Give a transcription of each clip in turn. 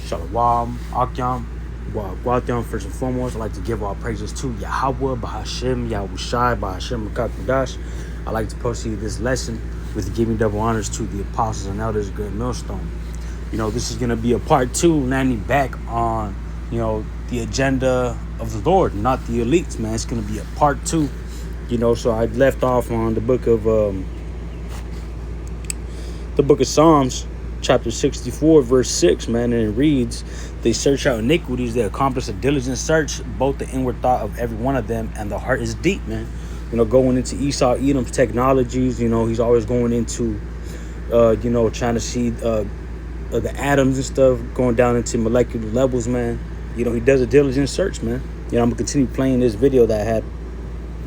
Shalom, Akyam, Guatham. First and foremost, I'd like to give all praises to Yahweh, Bahashem, Yahushai, Bahashem, Makakadash. I'd like to proceed this lesson with giving double honors to the apostles and elders of Great Millstone. This is going to be a part 2, landing back on, the agenda of the Lord, not the elites, man. It's going to be a part 2, so I left off on the book of Psalms, chapter 64, verse 6, man, and it reads, they search out iniquities, they accomplish a diligent search, both the inward thought of every one of them, and the heart is deep, man. Going into Esau Edom's technologies, he's always going into, trying to see the atoms and stuff, going down into molecular levels, man. He does a diligent search, man. I'm going to continue playing this video that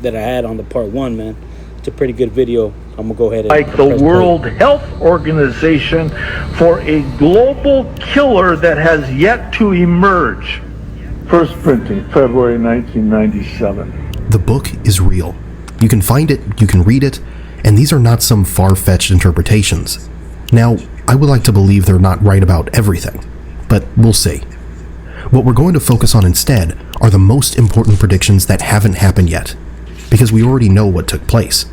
I had on the part 1, man. It's a pretty good video. I'm going to go ahead and like the World Health Organization for a global killer that has yet to emerge. First printing, February 1997. The book is real. You can find it, you can read it, and these are not some far-fetched interpretations. Now, I would like to believe they're not right about everything, but we'll see. What we're going to focus on instead are the most important predictions that haven't happened yet, because we already know what took place.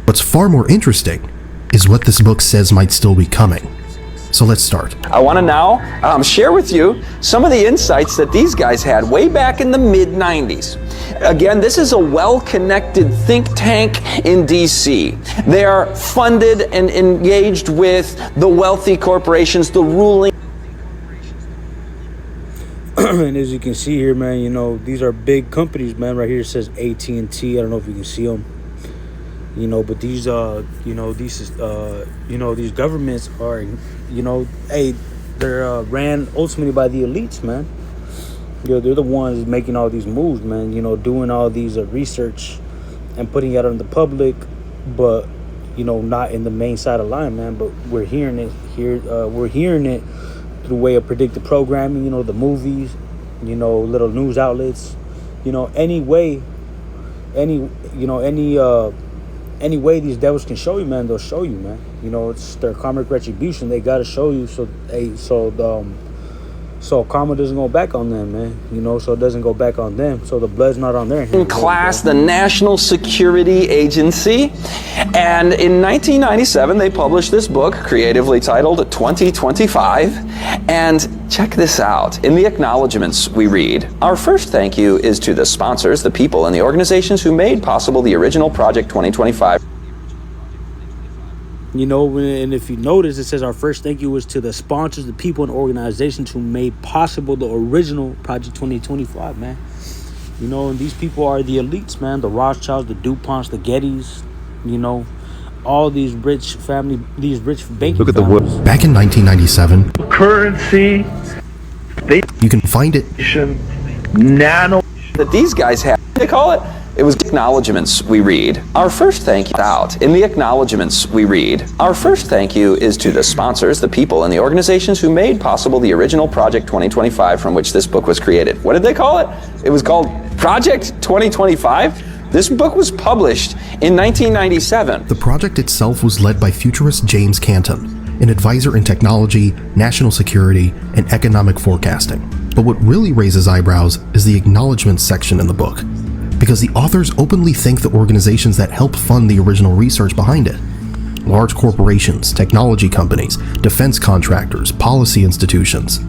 What's far more interesting is what this book says might still be coming. So let's start. I want to now share with you some of the insights that these guys had way back in the mid-90s. Again, this is a well-connected think tank in D.C. They are funded and engaged with the wealthy corporations, the ruling. And as you can see here, man, these are big companies, man. Right here it says AT&T. I don't know if you can see them. But these these governments are, they're ran ultimately by the elites, man. They're the ones making all these moves, man. Doing all these research and putting it out on the public, but not in the main side of line, man. But we're hearing it here. We're hearing it through the way of predictive programming. The movies, little news outlets. Any way these devils can show you, man, they'll show you, man. It's their karmic retribution. They gotta show you so karma doesn't go back on them, man. So it doesn't go back on them. So the blood's not on their hands. Class, the National Security Agency. And in 1997, they published this book, creatively titled 2025. And check this out. In the acknowledgments we read, our first thank you is to the sponsors, the people, and the organizations who made possible the original Project 2025. And if you notice, it says our first thank you is to the sponsors, the people, and organizations who made possible the original Project 2025, man. And these people are the elites, man. The Rothschilds, the DuPonts, the Gettys, all these rich family, these rich banking Look at families. the back in 1997. Currency, You can find it. nano. That these guys had, they call it? It was acknowledgments we read. Our first thank you out. In the acknowledgments we read, our first thank you is to the sponsors, the people, and the organizations who made possible the original Project 2025 from which this book was created. What did they call it? It was called Project 2025? This book was published in 1997. The project itself was led by futurist James Canton, an advisor in technology, national security, and economic forecasting. But what really raises eyebrows is the acknowledgments section in the book, because the authors openly thank the organizations that helped fund the original research behind it. Large corporations, technology companies, defense contractors, policy institutions.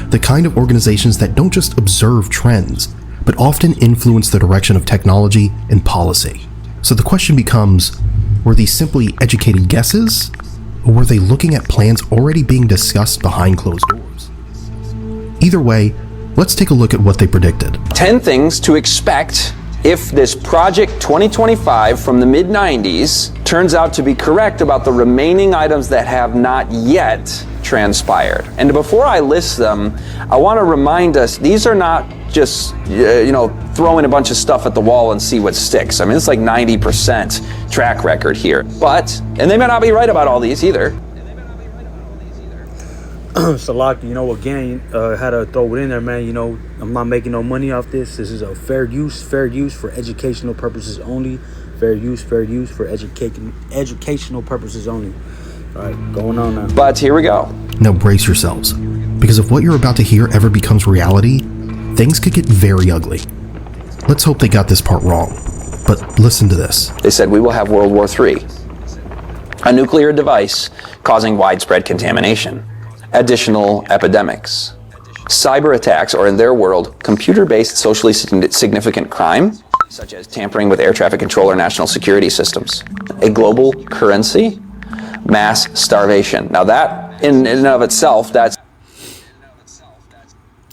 The kind of organizations that don't just observe trends, but often influence the direction of technology and policy. So the question becomes, were these simply educated guesses? Or were they looking at plans already being discussed behind closed doors? Either way, let's take a look at what they predicted. 10 things to expect if this Project 2025 from the mid-90s turns out to be correct about the remaining items that have not yet transpired. And before I list them, I want to remind us, these are not just, throwing a bunch of stuff at the wall and see what sticks. I mean, it's like 90% track record here. And they may not be right about all these either. Salaki, again, had to throw it in there, man. I'm not making no money off this. This is a fair use for educational purposes only. Fair use for educational purposes only. All right, going on now. But here we go. Now brace yourselves. Because if what you're about to hear ever becomes reality, things could get very ugly. Let's hope they got this part wrong. But listen to this. They said we will have World War III, a nuclear device causing widespread contamination, additional epidemics, cyber attacks, or in their world, computer-based socially significant crime, such as tampering with air traffic control or national security systems, a global currency, mass starvation. Now that, in and of itself, that's...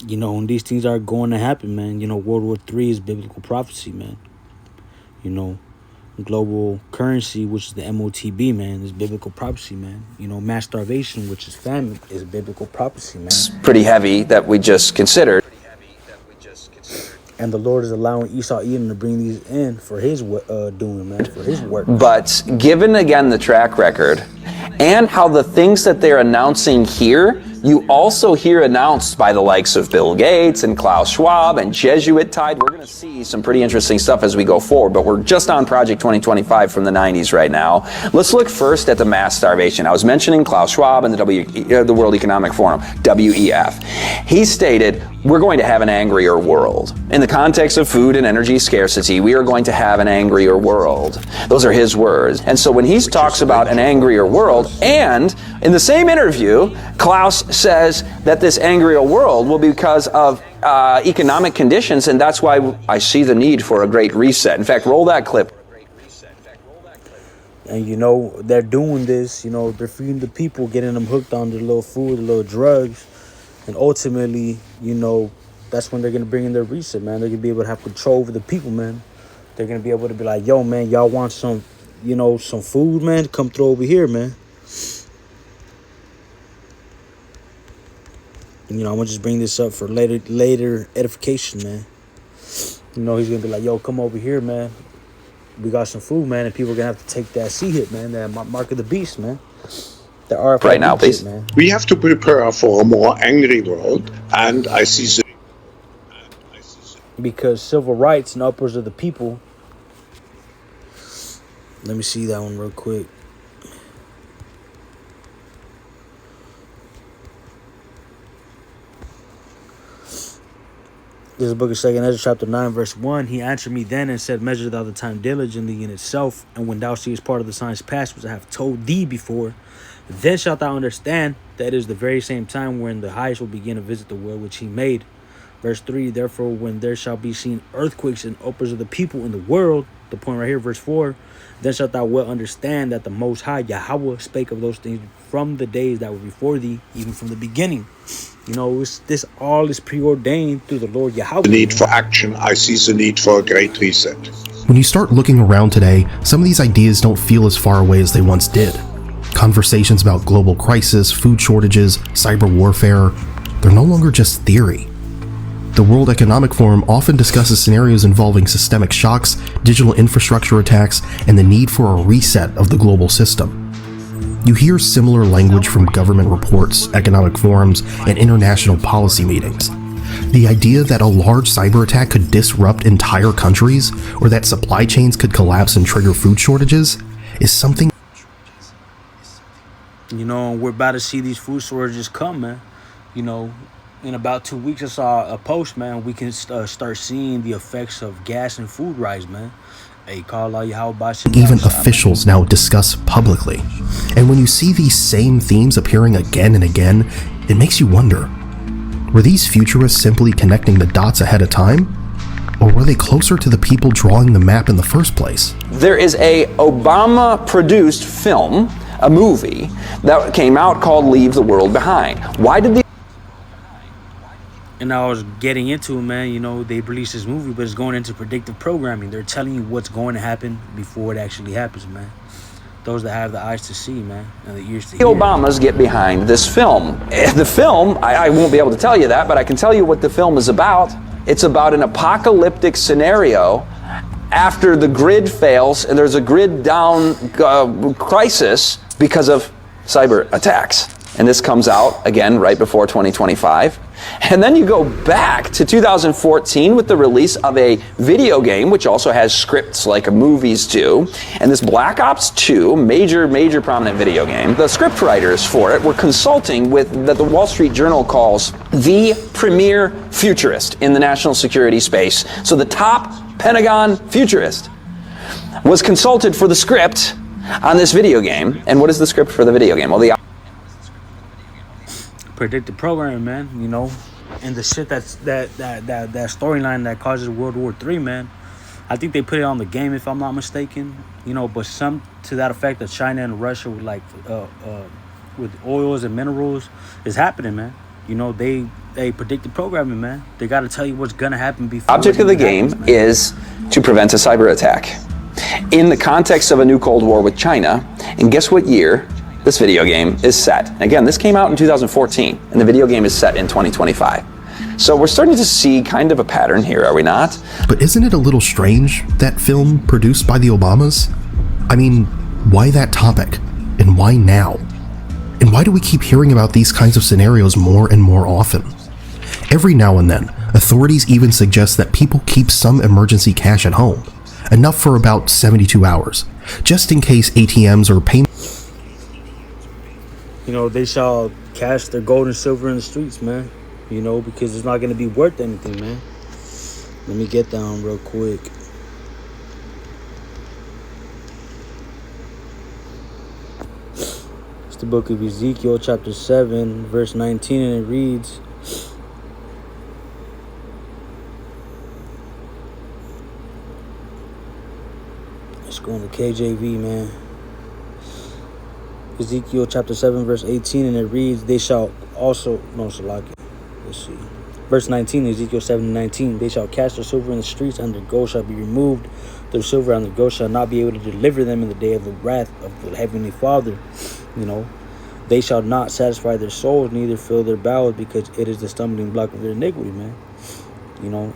You know, and these things are going to happen, man. You know, World War III is biblical prophecy, man. You know, global currency, which is the MOTB, man, is biblical prophecy, man. You know, mass starvation, which is famine, is biblical prophecy, man. It's pretty heavy that we just considered. And the Lord is allowing Esau Edom to bring these in for his doing, man, for his work. But given, again, the track record and how the things that they're announcing here, you also hear announced by the likes of Bill Gates and Klaus Schwab and Jesuit Tide. We're going to see some pretty interesting stuff as we go forward, but we're just on Project 2025 from the 90s right now. Let's look first at the mass starvation. I was mentioning Klaus Schwab and the World Economic Forum, WEF. He stated, we're going to have an angrier world. In the context of food and energy scarcity, we are going to have an angrier world. Those are his words. And so when he talks about an angrier world, and in the same interview, Klaus says that this angrier world will be because of economic conditions, and that's why I see the need for a great reset. In fact, roll that clip. And, you know, they're doing this, you know, they're feeding the people, getting them hooked on their little food, their little drugs. And ultimately, you know, that's when they're going to bring in their reset, man. They're going to be able to have control over the people, man. They're going to be able to be like, yo, man, y'all want some, you know, some food, man? Come through over here, man. You know, I'm going to just bring this up for later edification, man. You know, he's going to be like, yo, come over here, man. We got some food, man. And people are going to have to take that C hit, man. That mark of the beast, man. The RFID right now, please. Man. We have to prepare for a more angry world, and I see the... Because civil rights and uppers of the people. Let me see that one real quick. This is the book of 2 Ezra, chapter 9, verse 1. He answered me then and said, measure thou the time diligently in itself, and when thou seest part of the signs past, which I have told thee before, then shalt thou understand that it is the very same time when the highest will begin to visit the world which he made. Verse 3, therefore, when there shall be seen earthquakes and uppers of the people in the world, the point right here, verse 4, then shalt thou well understand that the Most High, Yahweh, spake of those things from the days that were before thee, even from the beginning. You know, this all is preordained through the Lord Yahweh. The need for action, I see the need for a great reset. When you start looking around today, some of these ideas don't feel as far away as they once did. Conversations about global crisis, food shortages, cyber warfare, they're no longer just theory. The World Economic Forum often discusses scenarios involving systemic shocks, digital infrastructure attacks, and the need for a reset of the global system. You hear similar language from government reports, economic forums, and international policy meetings. The idea that a large cyber attack could disrupt entire countries, or that supply chains could collapse and trigger food shortages, is something. You know, we're about to see these food shortages come, man. You know, in about 2 weeks, I saw a post, man. We can start seeing the effects of gas and food rise, man. Hey, call out Yahweh. Even officials now discuss publicly. And when you see these same themes appearing again and again, it makes you wonder, were these futurists simply connecting the dots ahead of time? Or were they closer to the people drawing the map in the first place? There is a Obama-produced film, a movie, that came out called Leave the World Behind. Why did the... And I was getting into it, man. You know, they released this movie, but it's going into predictive programming. They're telling you what's going to happen before it actually happens, man. Those that have the eyes to see, man, and the ears to hear. The Obamas get behind this film. The film, I won't be able to tell you that, but I can tell you what the film is about. It's about an apocalyptic scenario after the grid fails and there's a grid down crisis because of cyber attacks. And this comes out, again, right before 2025. And then you go back to 2014 with the release of a video game, which also has scripts like movies do. And this Black Ops 2, major prominent video game, the script writers for it were consulting with that the Wall Street Journal calls the premier futurist in the national security space. So the top Pentagon futurist was consulted for the script on this video game. And what is the script for the video game? Well, the predictive programming, man, you know, and the shit that storyline that causes World War III, man. I think they put it on the game, if I'm not mistaken, you know, but some to that effect that China and Russia with with oils and minerals is happening, man. You know, they predictive programming, man. They got to tell you what's gonna happen before. Object of the game is to prevent a cyber attack in the context of a new Cold War with China. And guess what year this video game is set? Again, this came out in 2014, and the video game is set in 2025. So we're starting to see kind of a pattern here, are we not? But isn't it a little strange, that film produced by the Obamas? I mean, why that topic? And why now? And why do we keep hearing about these kinds of scenarios more and more often? Every now and then, authorities even suggest that people keep some emergency cash at home, enough for about 72 hours, just in case ATMs or payment. You know, they shall cash their gold and silver in the streets, man. You know, because it's not going to be worth anything, man. Let me get down real quick. It's the book of Ezekiel, chapter 7, verse 19, and it reads, let's go in the KJV, man. Ezekiel chapter 7 verse 18, and it reads, they shall also, no, Salaki, let's see, verse 19, Ezekiel 7:19, they shall cast their silver in the streets, and their gold shall be removed, their silver and their gold shall not be able to deliver them in the day of the wrath of the heavenly Father. You know, they shall not satisfy their souls, neither fill their bowels, because it is the stumbling block of their iniquity, man. You know,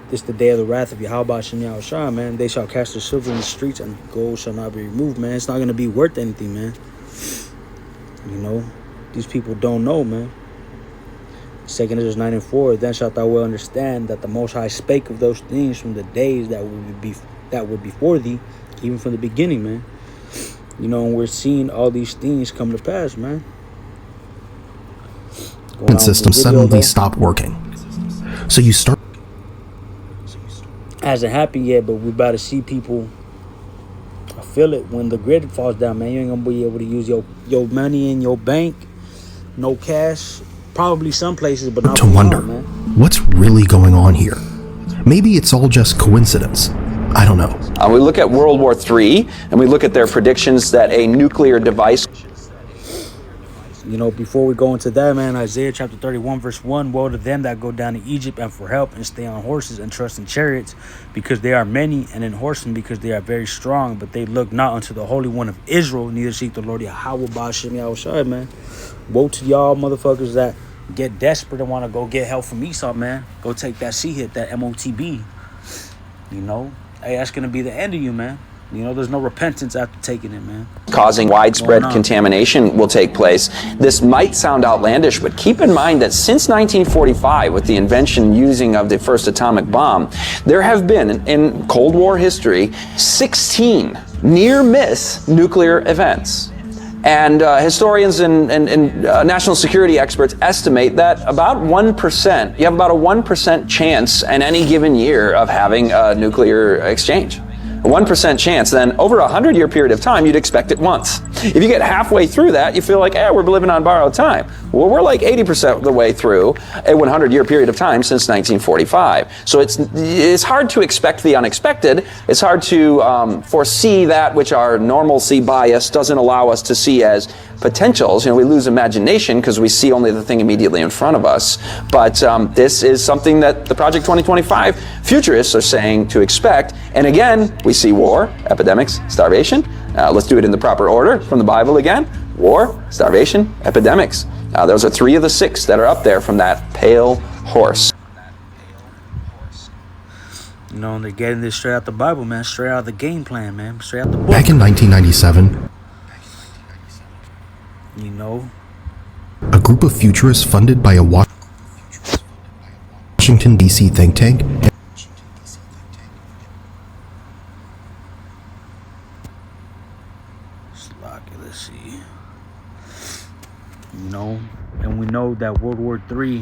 this the day of the wrath of Yahweh Shem Yahushua, man. They shall cast their silver in the streets, and gold shall not be removed, man. It's not going to be worth anything, man. You know, these people don't know, man. 2 Ezra 9:4, then shalt thou well understand that the Most High spake of those things from the days that were before thee, even from the beginning, man. You know, and we're seeing all these things come to pass, man. System suddenly stopped working. So you start. Hasn't happened yet, but we're about to see people. I feel it when the grid falls down, man. You ain't gonna be able to use your money in your bank, no cash. Probably some places, but not to wonder, man. What's really going on here? Maybe it's all just coincidence. I don't know. We look at World War III, and we look at their predictions that a nuclear device. You know, before we go into that, man, Isaiah chapter 31, verse 1, woe to them that go down to Egypt and for help and stay on horses and trust in chariots, because they are many, and in horsemen because they are very strong, but they look not unto the Holy One of Israel, neither seek the Lord Yahweh Ba'ashem Yahushua, man. Woe to y'all motherfuckers that get desperate and want to go get help from Esau, man. Go take that C-hit, that MOTB. You know, hey, that's going to be the end of you, man. You know, there's no repentance after taking it, man. Causing widespread contamination will take place. This might sound outlandish, but keep in mind that since 1945, with the invention and using of the first atomic bomb, there have been, in Cold War history, 16 near-miss nuclear events. And historians and national security experts estimate that about 1%, you have about a 1% chance in any given year of having a nuclear exchange. A 1% chance, then over a 100-year period of time, you'd expect it once. If you get halfway through that, you feel like, we're living on borrowed time. Well, we're like 80% of the way through a 100-year period of time since 1945. So it's hard to expect the unexpected. It's hard to foresee that which our normalcy bias doesn't allow us to see as potentials. You know, we lose imagination because we see only the thing immediately in front of us. But this is something that the Project 2025 futurists are saying to expect. And again, we see war, epidemics, starvation. Let's do it in the proper order from the Bible again. War, starvation, epidemics. Those are 3 of the 6 that are up there from that pale horse. You know, and they're getting this straight out the Bible, man. Straight out of the game plan, man. Straight out the book. Back in 1997. You know, group of futurists funded by a Washington, D.C. think tank. Let's see. You know, and we know that World War III